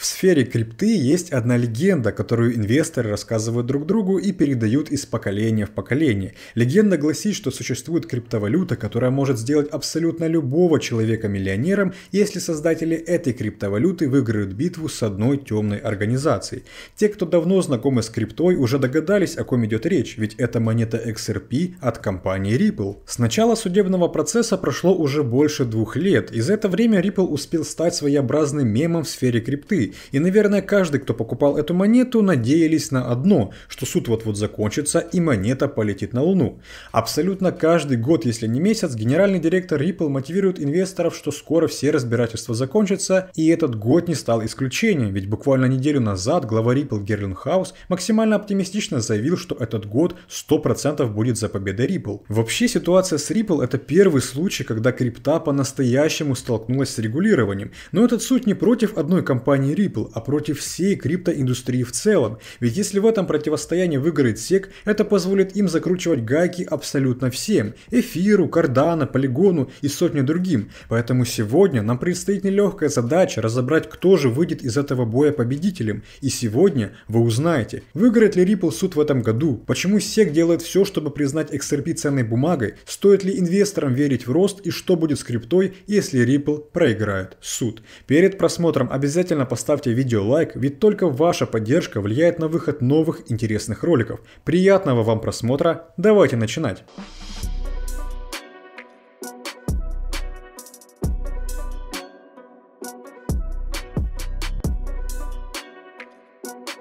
В сфере крипты есть одна легенда, которую инвесторы рассказывают друг другу и передают из поколения в поколение. Легенда гласит, что существует криптовалюта, которая может сделать абсолютно любого человека миллионером, если создатели этой криптовалюты выиграют битву с одной темной организацией. Те, кто давно знакомы с криптой, уже догадались, о ком идет речь, ведь это монета XRP от компании Ripple. С начала судебного процесса прошло уже больше 2 лет, и за это время Ripple успел стать своеобразным мемом в сфере крипты. И, наверное, каждый, кто покупал эту монету, надеялись на одно, что суд вот-вот закончится и монета полетит на Луну. Абсолютно каждый год, если не месяц, генеральный директор Ripple мотивирует инвесторов, что скоро все разбирательства закончатся, и этот год не стал исключением, ведь буквально неделю назад глава Ripple Герлин Хаус максимально оптимистично заявил, что этот год 100% будет за победой Ripple. Вообще ситуация с Ripple это первый случай, когда крипта по-настоящему столкнулась с регулированием, но этот суть не против одной компании Ripple, а против всей криптоиндустрии в целом. Ведь если в этом противостоянии выиграет SEC, это позволит им закручивать гайки абсолютно всем – Эфиру, Cardano, Polygon и сотни другим. Поэтому сегодня нам предстоит нелегкая задача разобрать, кто же выйдет из этого боя победителем. И сегодня вы узнаете, выиграет ли Ripple суд в этом году, почему SEC делает все, чтобы признать XRP ценной бумагой, стоит ли инвесторам верить в рост и что будет с криптой, если Ripple проиграет суд. Перед просмотром обязательно поставьте видео лайк, ведь только ваша поддержка влияет на выход новых интересных роликов. Приятного вам просмотра, давайте начинать!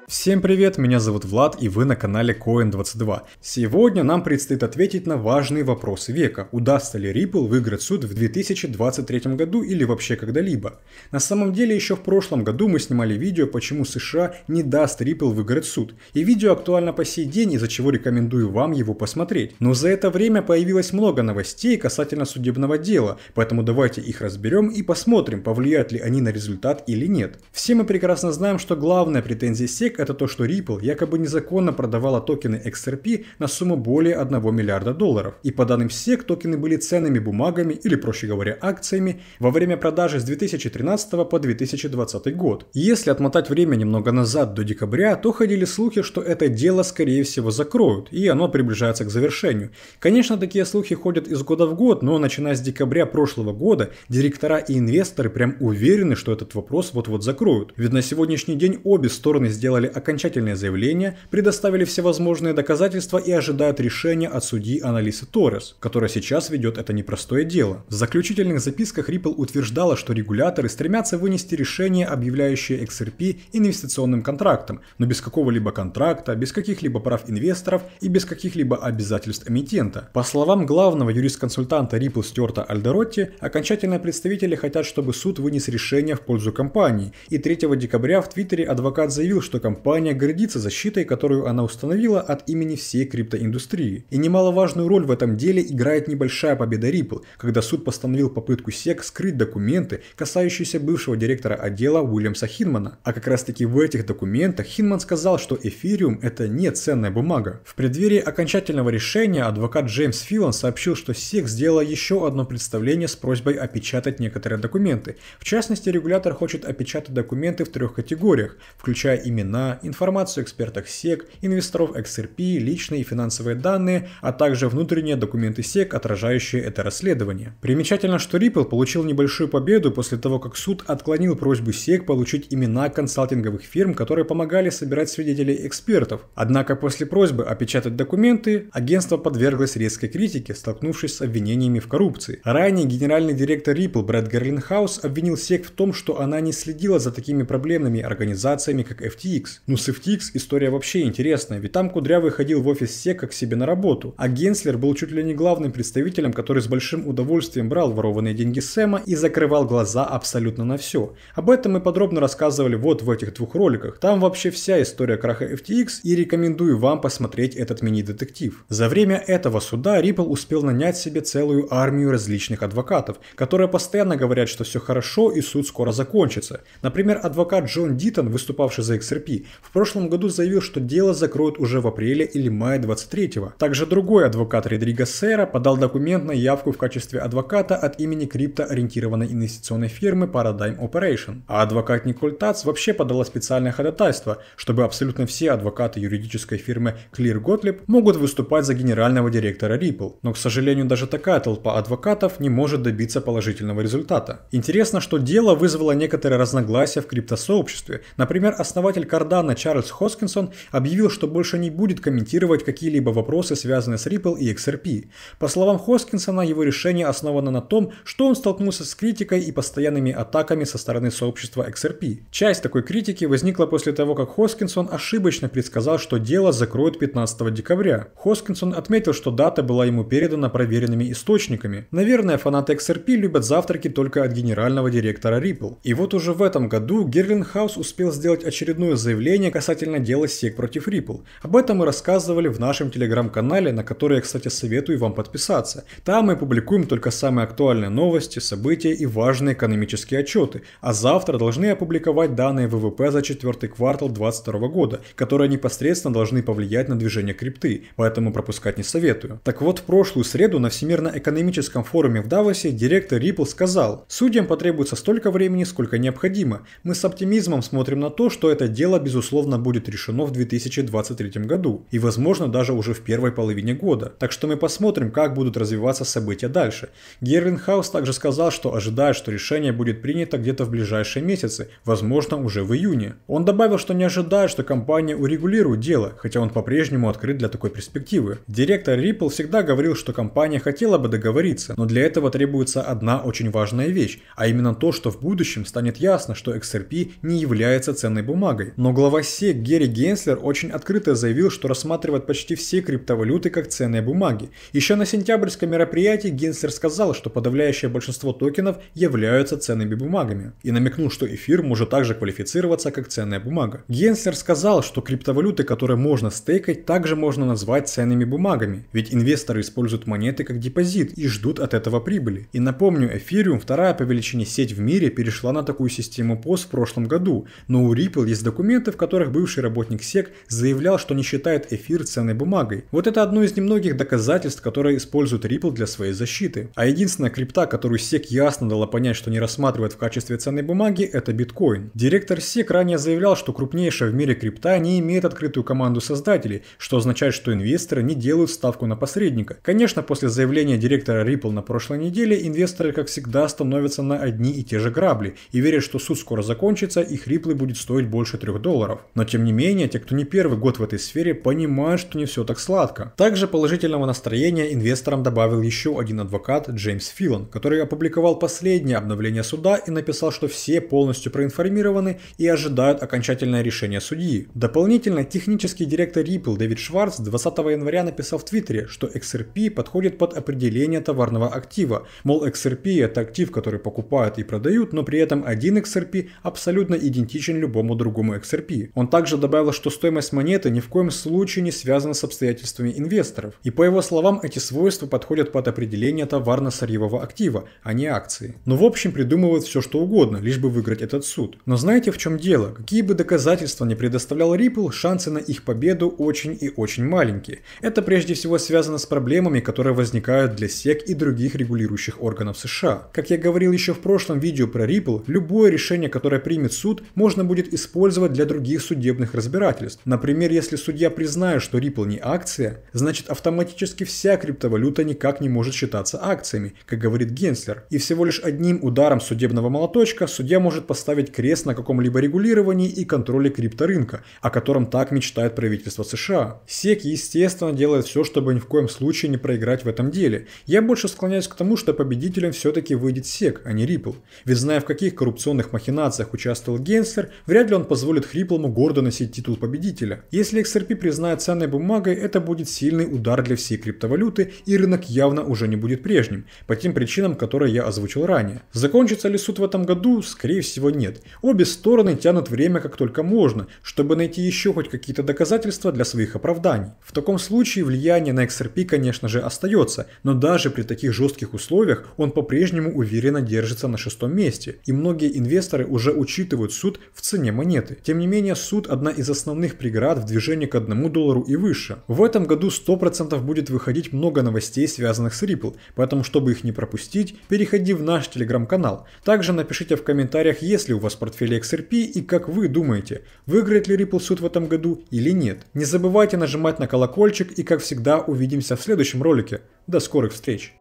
Всем привет, меня зовут Влад и вы на канале Coin22. Сегодня нам предстоит ответить на важные вопросы века. Удастся ли Ripple выиграть суд в 2023 году или вообще когда-либо? На самом деле еще в прошлом году мы снимали видео, почему США не даст Ripple выиграть суд. И видео актуально по сей день, из-за чего рекомендую вам его посмотреть. Но за это время появилось много новостей касательно судебного дела, поэтому давайте их разберем и посмотрим, повлияют ли они на результат или нет. Все мы прекрасно знаем, что главная претензия SEC это то, что Ripple якобы незаконно продавала токены XRP на сумму более $1 миллиарда. И по данным SEC, токены были ценными бумагами, или проще говоря, акциями, во время продажи с 2013 по 2020 год. Если отмотать время немного назад до декабря, то ходили слухи, что это дело скорее всего закроют, и оно приближается к завершению. Конечно, такие слухи ходят из года в год, но начиная с декабря прошлого года, директора и инвесторы прям уверены, что этот вопрос вот-вот закроют. Ведь на сегодняшний день обе стороны сделали окончательное заявление, предоставили всевозможные доказательства и ожидают решения от судьи Аналисы Торрес, которая сейчас ведет это непростое дело. В заключительных записках Ripple утверждала, что регуляторы стремятся вынести решение, объявляющее XRP инвестиционным контрактом, но без какого-либо контракта, без каких-либо прав инвесторов и без каких-либо обязательств эмитента. По словам главного юрисконсультанта Ripple Стюарта Альдеротти, окончательные представители хотят, чтобы суд вынес решение в пользу компании, и 3 декабря в Твиттере адвокат заявил, что компания гордится защитой, которую она установила от имени всей криптоиндустрии. И немаловажную роль в этом деле играет небольшая победа Ripple, когда суд постановил попытку SEC скрыть документы, касающиеся бывшего директора отдела Уильямса Хинмана. А как раз таки в этих документах Хинман сказал, что эфириум это не ценная бумага. В преддверии окончательного решения адвокат Джеймс Филан сообщил, что SEC сделала еще одно представление с просьбой опечатать некоторые документы. В частности, регулятор хочет опечатать документы в 3 категориях, включая имена, информацию о экспертах SEC, инвесторов XRP, личные и финансовые данные, а также внутренние документы SEC, отражающие это расследование. Примечательно, что Ripple получил небольшую победу после того, как суд отклонил просьбу SEC получить имена консалтинговых фирм, которые помогали собирать свидетелей экспертов. Однако после просьбы опечатать документы, агентство подверглось резкой критике, столкнувшись с обвинениями в коррупции. Ранее генеральный директор Ripple Брэд Герлинхаус обвинил SEC в том, что она не следила за такими проблемными организациями, как FTX. Ну с FTX история вообще интересная, ведь там Кудрявый ходил в офис SEC как к себе на работу, а Генслер был чуть ли не главным представителем, который с большим удовольствием брал ворованные деньги Сэма и закрывал глаза абсолютно на все. Об этом мы подробно рассказывали вот в этих 2 роликах, там вообще вся история краха FTX и рекомендую вам посмотреть этот мини-детектив. За время этого суда Ripple успел нанять себе целую армию различных адвокатов, которые постоянно говорят, что все хорошо и суд скоро закончится. Например, адвокат Джон Дитон, выступавший за XRP, XRP, в прошлом году заявил, что дело закроют уже в апреле или мае 23-го. Также другой адвокат Родриго Сера подал документ на явку в качестве адвоката от имени криптоориентированной инвестиционной фирмы Paradigm Operation. А адвокат Николь Тац вообще подала специальное ходатайство, чтобы абсолютно все адвокаты юридической фирмы Clear Gottlieb могут выступать за генерального директора Ripple. Но, к сожалению, даже такая толпа адвокатов не может добиться положительного результата. Интересно, что дело вызвало некоторые разногласия в криптосообществе. Например, основатель Cardano Чарльз Хоскинсон объявил, что больше не будет комментировать какие-либо вопросы, связанные с Ripple и XRP. По словам Хоскинсона, его решение основано на том, что он столкнулся с критикой и постоянными атаками со стороны сообщества XRP. Часть такой критики возникла после того, как Хоскинсон ошибочно предсказал, что дело закроют 15 декабря. Хоскинсон отметил, что дата была ему передана проверенными источниками. Наверное, фанаты XRP любят завтраки только от генерального директора Ripple. И вот уже в этом году Герлин Хаус успел сделать очередное заявление касательно дела SEC против Ripple. Об этом мы рассказывали в нашем телеграм-канале, на который я, кстати, советую вам подписаться. Там мы публикуем только самые актуальные новости, события и важные экономические отчеты, а завтра должны опубликовать данные ВВП за четвертый квартал 2022 года, которые непосредственно должны повлиять на движение крипты, поэтому пропускать не советую. Так вот, в прошлую среду на Всемирно-экономическом форуме в Давосе директор Ripple сказал: «Судьям потребуется столько времени, сколько необходимо. Мы с оптимизмом смотрим на то, что это дело безусловно будет решено в 2023 году и возможно даже уже в первой половине года. Так что мы посмотрим, как будут развиваться события дальше». Герлин Хаус также сказал, что ожидает, что решение будет принято где-то в ближайшие месяцы, возможно уже в июне. Он добавил, что не ожидает, что компания урегулирует дело, хотя он по-прежнему открыт для такой перспективы. Директор Ripple всегда говорил, что компания хотела бы договориться, но для этого требуется одна очень важная вещь, а именно то, что в будущем станет ясно, что XRP не является ценной бумагой. Но глава SEC Гэри Генслер очень открыто заявил, что рассматривает почти все криптовалюты как ценные бумаги. Еще на сентябрьском мероприятии Генслер сказал, что подавляющее большинство токенов являются ценными бумагами, и намекнул, что эфир может также квалифицироваться как ценная бумага. Генслер сказал, что криптовалюты, которые можно стейкать, также можно назвать ценными бумагами, ведь инвесторы используют монеты как депозит и ждут от этого прибыли. И напомню, Ethereum, вторая по величине сеть в мире, перешла на такую систему POS в прошлом году, но у Ripple есть документы, в которых бывший работник SEC заявлял, что не считает эфир ценной бумагой. Вот это одно из немногих доказательств, которые использует Ripple для своей защиты. А единственная крипта, которую SEC ясно дала понять, что не рассматривает в качестве ценной бумаги, это биткоин. Директор SEC ранее заявлял, что крупнейшая в мире крипта не имеет открытую команду создателей, что означает, что инвесторы не делают ставку на посредника. Конечно, после заявления директора Ripple на прошлой неделе, инвесторы, как всегда, становятся на одни и те же грабли и верят, что суд скоро закончится, их Ripple будет стоить больше $3. Но тем не менее, те, кто не первый год в этой сфере, понимают, что не все так сладко. Также положительного настроения инвесторам добавил еще один адвокат Джеймс Филон, который опубликовал последнее обновление суда и написал, что все полностью проинформированы и ожидают окончательное решение судьи. Дополнительно, технический директор Ripple Дэвид Шварц 20 января написал в Твиттере, что XRP подходит под определение товарного актива. Мол, XRP это актив, который покупают и продают, но при этом один XRP абсолютно идентичен любому другому XRP. Он также добавил, что стоимость монеты ни в коем случае не связана с обстоятельствами инвесторов. И по его словам, эти свойства подходят под определение товарно-сырьевого актива, а не акции. Но в общем придумывают все что угодно, лишь бы выиграть этот суд. Но знаете, в чем дело? Какие бы доказательства не предоставлял Ripple, шансы на их победу очень и очень маленькие. Это прежде всего связано с проблемами, которые возникают для SEC и других регулирующих органов США. Как я говорил еще в прошлом видео про Ripple, любое решение, которое примет суд, можно будет использовать для других судебных разбирательств. Например, если судья признает, что Ripple не акция, значит автоматически вся криптовалюта никак не может считаться акциями, как говорит Генслер. И всего лишь одним ударом судебного молоточка судья может поставить крест на каком-либо регулировании и контроле крипторынка, о котором так мечтает правительство США. SEC, естественно, делает все, чтобы ни в коем случае не проиграть в этом деле. Я больше склоняюсь к тому, что победителем все-таки выйдет SEC, а не Ripple. Ведь зная, в каких коррупционных махинациях участвовал Генслер, вряд ли он позволит Ripple гордо носить титул победителя. Если XRP признает ценной бумагой, это будет сильный удар для всей криптовалюты, и рынок явно уже не будет прежним, по тем причинам, которые я озвучил ранее. Закончится ли суд в этом году? Скорее всего нет. Обе стороны тянут время как только можно, чтобы найти еще хоть какие-то доказательства для своих оправданий. В таком случае влияние на XRP, конечно же, остается, но даже при таких жестких условиях он по-прежнему уверенно держится на 6-м месте, и многие инвесторы уже учитывают суд в цене монеты. Тем не менее, суд – одна из основных преград в движении к $1 и выше. В этом году 100% будет выходить много новостей, связанных с Ripple, поэтому, чтобы их не пропустить, переходи в наш телеграм-канал. Также напишите в комментариях, есть ли у вас в портфеле XRP и как вы думаете, выиграет ли Ripple суд в этом году или нет. Не забывайте нажимать на колокольчик и, как всегда, увидимся в следующем ролике. До скорых встреч!